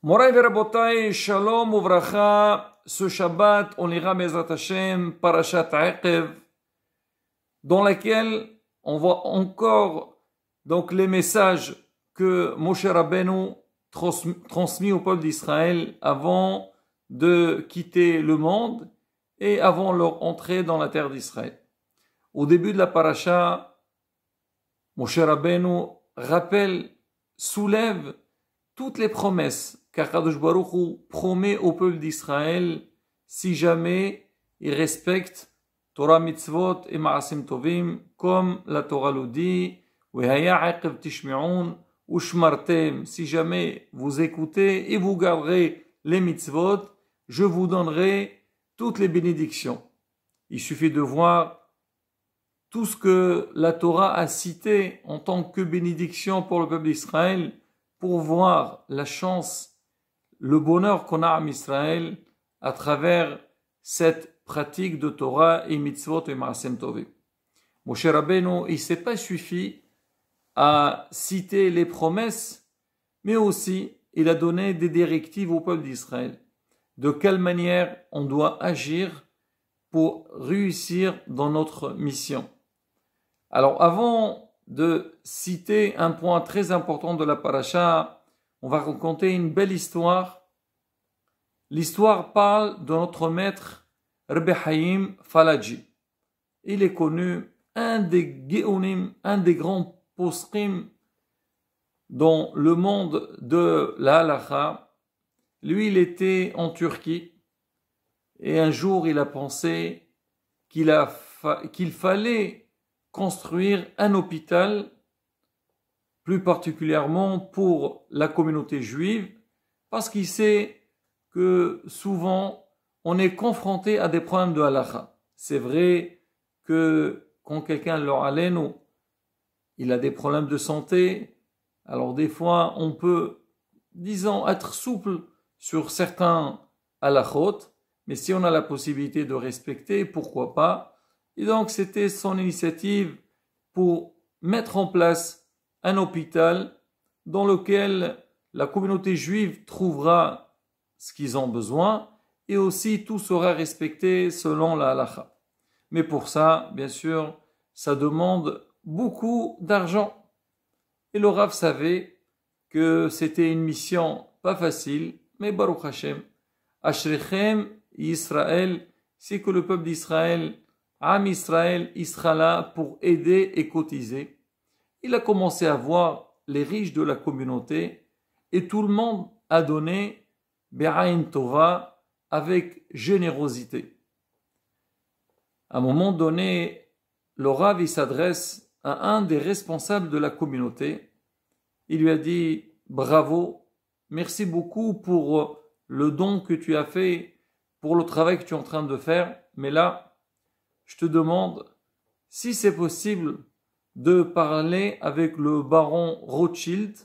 Moraï Verabotai, Shalom Uvracha, ce Shabbat, on lira Bezrat Hashem, Parashat Aqev, dans laquelle on voit encore donc les messages que Moshe Rabbeinu transmis au peuple d'Israël avant de quitter le monde et avant leur entrée dans la terre d'Israël. Au début de la paracha, Moshe Rabbeinu rappelle, soulève toutes les promesses qu'Akadosh Baruch Hu promet au peuple d'Israël si jamais il respecte Torah mitzvot et ma'asim tovim, comme la Torah le dit, Vehaya aqev tishme'un ushmartem, si jamais vous écoutez et vous garderez les mitzvot, je vous donnerai toutes les bénédictions. Il suffit de voir tout ce que la Torah a cité en tant que bénédiction pour le peuple d'Israël, pour voir la chance, le bonheur qu'on a en Israël à travers cette pratique de Torah et mitzvot et ma'asem tovim. Moshe Rabbeinu, il s'est pas suffi à citer les promesses, mais aussi il a donné des directives au peuple d'Israël. De quelle manière on doit agir pour réussir dans notre mission. Alors avant de citer un point très important de la paracha, on va raconter une belle histoire. L'histoire parle de notre maître Rabbi Haïm Falaji. Il est connu, un des Géonim, un des grands poskim dans le monde de la halakha. Lui, il était en Turquie et un jour, il a pensé qu'il fallait construire un hôpital, plus particulièrement pour la communauté juive, parce qu'il sait que souvent on est confronté à des problèmes de halakha. C'est vrai que quand quelqu'un leur alléno, il a des problèmes de santé, alors des fois on peut, disons, être souple sur certains halakhot, mais si on a la possibilité de respecter, pourquoi pas. Et donc c'était son initiative pour mettre en place un hôpital dans lequel la communauté juive trouvera ce qu'ils ont besoin et aussi tout sera respecté selon la halakha. Mais pour ça, bien sûr, ça demande beaucoup d'argent. Et le Rav savait que c'était une mission pas facile, mais Baruch Hashem, Ashrechem Yisraël, c'est que le peuple d'Israël, Am Israël, il sera là pour aider et cotiser. Il a commencé à voir les riches de la communauté et tout le monde a donné Be'ain Tova avec générosité. À un moment donné, le Rav il s'adresse à un des responsables de la communauté. Il lui a dit bravo, merci beaucoup pour le don que tu as fait, pour le travail que tu es en train de faire, mais là, je te demande si c'est possible de parler avec le baron Rothschild,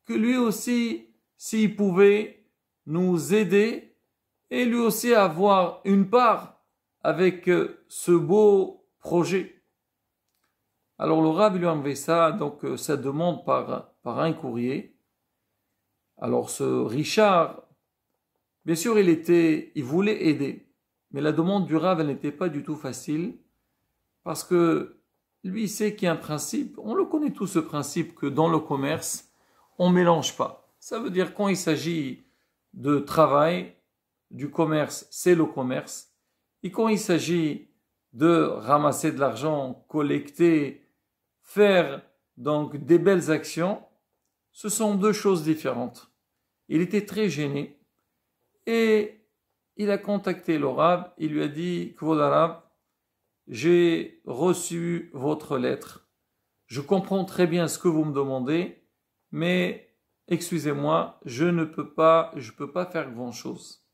que lui aussi, s'il pouvait nous aider et lui aussi avoir une part avec ce beau projet. Alors le Rav lui a envoyé ça, donc ça demande par un courrier. Alors ce Richard, bien sûr il voulait aider, mais la demande du Rav elle n'était pas du tout facile, parce que lui, il sait qu'il y a un principe, on le connaît tous ce principe, que dans le commerce, on ne mélange pas. Ça veut dire quand il s'agit de travail, du commerce, c'est le commerce. Et quand il s'agit de ramasser de l'argent, collecter, faire donc des belles actions, ce sont deux choses différentes. Il était très gêné et il a contacté le Rav, il lui a dit, Kvod Rav, j'ai reçu votre lettre. Je comprends très bien ce que vous me demandez, mais excusez-moi, je peux pas faire grand-chose.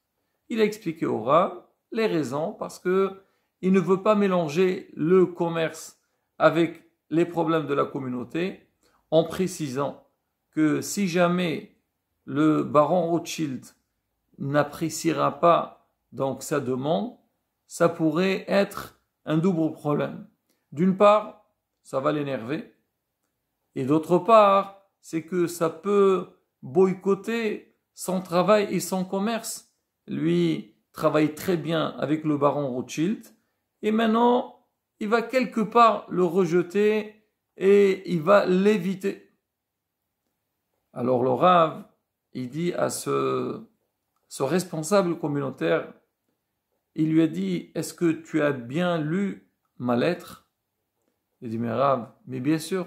Il a expliqué au Rav les raisons parce que il ne veut pas mélanger le commerce avec les problèmes de la communauté, en précisant que si jamais le baron Rothschild n'appréciera pas donc sa demande, ça pourrait être un double problème. D'une part, ça va l'énerver, et d'autre part, c'est que ça peut boycotter son travail et son commerce. Lui travaille très bien avec le baron Rothschild et maintenant il va quelque part le rejeter et il va l'éviter. Alors le Rav, il dit à ce responsable communautaire, il lui a dit, est-ce que tu as bien lu ma lettre? Il dit, mais Rav, mais bien sûr,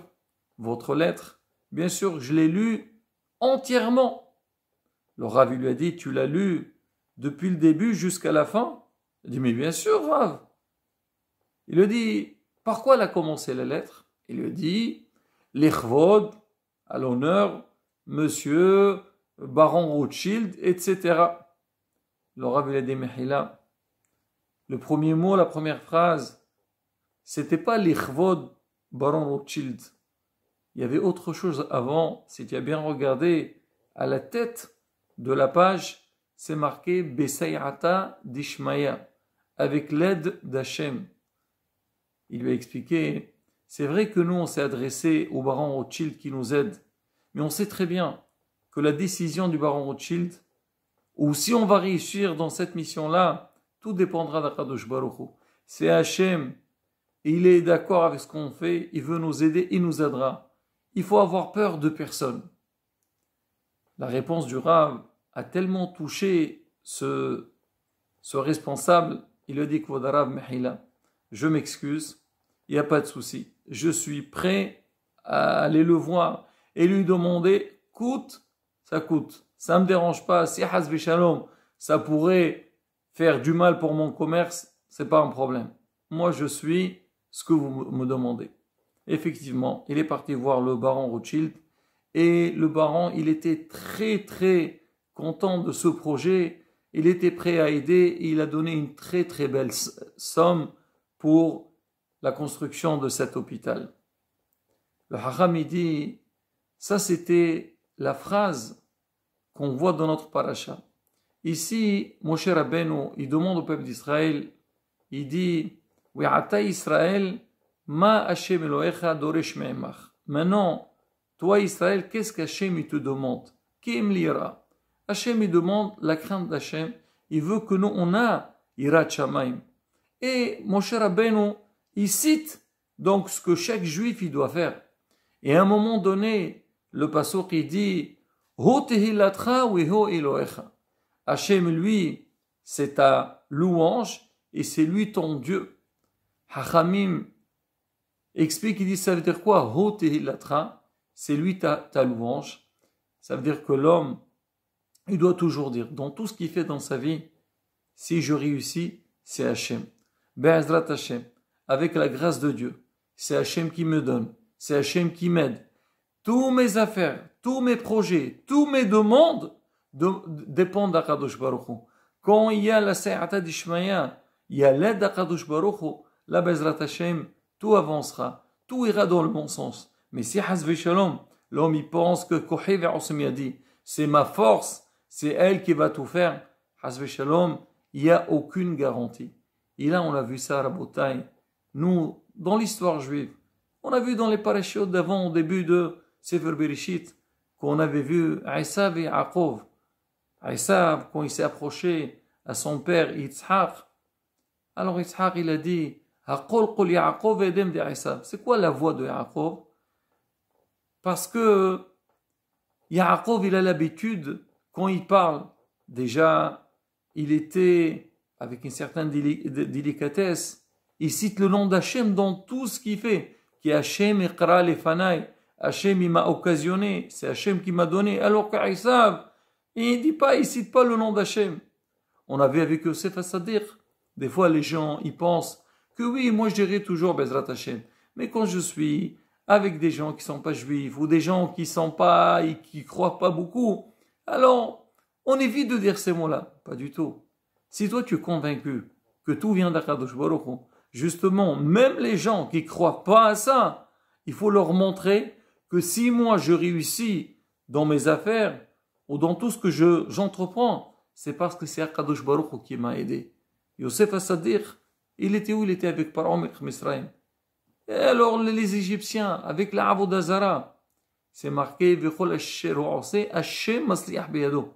votre lettre, bien sûr, je l'ai lue entièrement. Le Rav lui a dit, tu l'as lue depuis le début jusqu'à la fin? Il dit, mais bien sûr, Rav. Il lui dit, par quoi elle a commencé la lettre? Il lui dit, l'Ichvod, à l'honneur, monsieur, baron Rothschild, etc. Le Rav lui a dit, Mehila, le premier mot, la première phrase, c'était pas l'Ichvod, baron Rothschild. Il y avait autre chose avant, si tu as bien regardé, à la tête de la page, c'est marqué Besayata d'Ishmaïa, avec l'aide d'Hachem. Il lui a expliqué, c'est vrai que nous on s'est adressé au baron Rothschild qui nous aide, mais on sait très bien que la décision du baron Rothschild, ou si on va réussir dans cette mission-là, tout dépendra d'Akadosh Baruch Hu. C'est Hachem, il est d'accord avec ce qu'on fait, il veut nous aider, il nous aidera. Il faut avoir peur de personne. La réponse du Rav a tellement touché ce responsable, il lui a dit, Kvod Rav Mehila, je m'excuse, il n'y a pas de souci. Je suis prêt à aller le voir et lui demander, coûte, ça ne me dérange pas. Si Hazvi Shalom, ça pourrait faire du mal pour mon commerce, c'est pas un problème. Moi, je suis ce que vous me demandez. Effectivement, il est parti voir le baron Rothschild et le baron, il était très très content de ce projet. Il était prêt à aider et il a donné une très très belle somme pour la construction de cet hôpital. Le Hacham, il dit, ça c'était la phrase qu'on voit dans notre paracha. Ici, Moshe Rabbeinu, il demande au peuple d'Israël, il dit, We'ata Israël, ma Hashem Elohecha doresh me'emach. Maintenant, toi Israël, qu'est-ce qu'Hachem il te demande? Kim lira. Hachem il demande la crainte d'Hachem. Il veut que nous on a Yirat Shamayim. Et Moshe Rabbeinu, il cite donc ce que chaque juif il doit faire. Et à un moment donné, le pasuk il dit Ho tehilatra weho Elohecha. Hachem, lui, c'est ta louange et c'est lui ton Dieu. Hachamim explique, il dit, ça veut dire quoi? Ho tehilatra, c'est lui ta louange. Ça veut dire que l'homme, il doit toujours dire, dans tout ce qu'il fait dans sa vie, si je réussis, c'est Hachem. Be'ezrat Hachem, avec la grâce de Dieu. C'est Hachem qui me donne, c'est Hachem qui m'aide. Tous mes affaires, tous mes projets, tous mes demandes dépendent d'Akadosh Baruch Hu. Quand il y a la Sa'ata d'Ishmaïa, il y a l'aide d'Akadosh Baruch Hu, la Bezrat Hachem, tout avancera, tout ira dans le bon sens. Mais si Hazve Shalom, l'homme il pense que Kohi ve'osem yadi, c'est ma force, c'est elle qui va tout faire, Hazve Shalom, il n'y a aucune garantie. Et là on a vu ça à Rabotai. Nous, dans l'histoire juive, on a vu dans les parashiot d'avant, au début de Sefer Bereshit, qu'on avait vu Esav et Yaakov. Esav, quand il s'est approché à son père Yitzhak, alors Yitzhak il a dit, c'est quoi la voix de Yaakov? Parce que Yaakov il a l'habitude, quand il parle, déjà il était avec une certaine délicatesse, il cite le nom d'Hachem dans tout ce qu'il fait. Qui Hachem iqra lefanai, Hachem il m'a occasionné, c'est Hachem qui m'a donné. Alors qu'Aïsav, il cite pas le nom d'Hachem. On avait avec Yosef Assadir, des fois les gens ils pensent que oui, moi je dirais toujours Bezrat Hachem. Mais quand je suis avec des gens qui sont pas juifs ou des gens qui sont pas et qui croient pas beaucoup, alors on évite de dire ces mots-là. Pas du tout. Si toi tu es convaincu que tout vient d'Akadosh Baruch Hu, justement, même les gens qui croient pas à ça, il faut leur montrer que si moi je réussis dans mes affaires ou dans tout ce que j'entreprends, c'est parce que c'est Akadosh Baruch Hu qui m'a aidé. Yosef Assadir, il était où? Il était avec Paro Misraïm. Et alors les Égyptiens, avec la Avodah Zara, c'est marqué V'chol asher hu oseh, Hashem masliach beyado.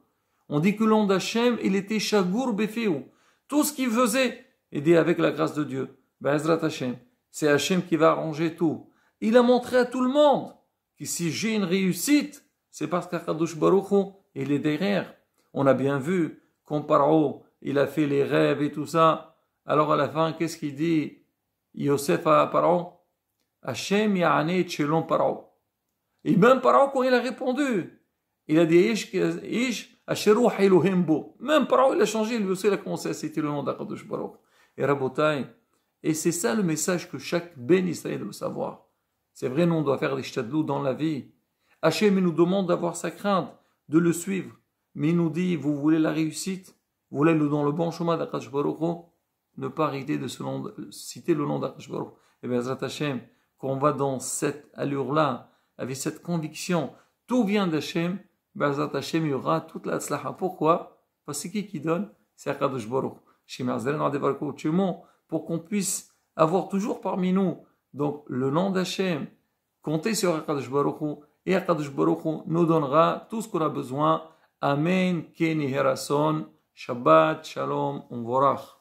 On dit que le nom d'Hachem, il était Shagur Befeu. Tout ce qu'il faisait, il dit avec la grâce de Dieu. Be'ezrat Hachem. C'est Hachem qui va arranger tout. Il a montré à tout le monde que si j'ai une réussite, c'est parce qu'Akadosh Baruch Hu, il est derrière. On a bien vu, quand Paro, il a fait les rêves et tout ça. Alors à la fin, qu'est-ce qu'il dit Yosef à Paro? Hachem ya'ane tchelon Paro. Et même Paro, quand il a répondu, il a dit Ish Asheru Elohim bo. Même Paro, il a changé, lui aussi, il a commencé à citer le nom d'Akadosh Baruch. Et Rabotai, et c'est ça le message que chaque Ben Israël doit savoir. C'est vrai, nous, on doit faire des shtadlou dans la vie. Hachem, il nous demande d'avoir sa crainte, de le suivre. Mais il nous dit, vous voulez la réussite? Vous voulez le dans le bon chemin d'Akadosh Baruch Hu? Ne pas arrêter de citer le nom d'Akadosh Baruch Hu. Et bien, Bezrat Hachem, quand on va dans cette allure-là, avec cette conviction, tout vient d'Hachem, Bezrat Hachem, il y aura toute la tzlaha. Pourquoi? Parce que c'est qui donne? C'est Akadosh Baruch Hu. Pour qu'on puisse avoir toujours parmi nous, donc le nom d'Hachem, compter sur Akadosh Baruch Hu, et Akadosh Baruch Hu nous donnera tout ce qu'on a besoin. Amen, Keni Herason, Shabbat, Shalom, Umvorach.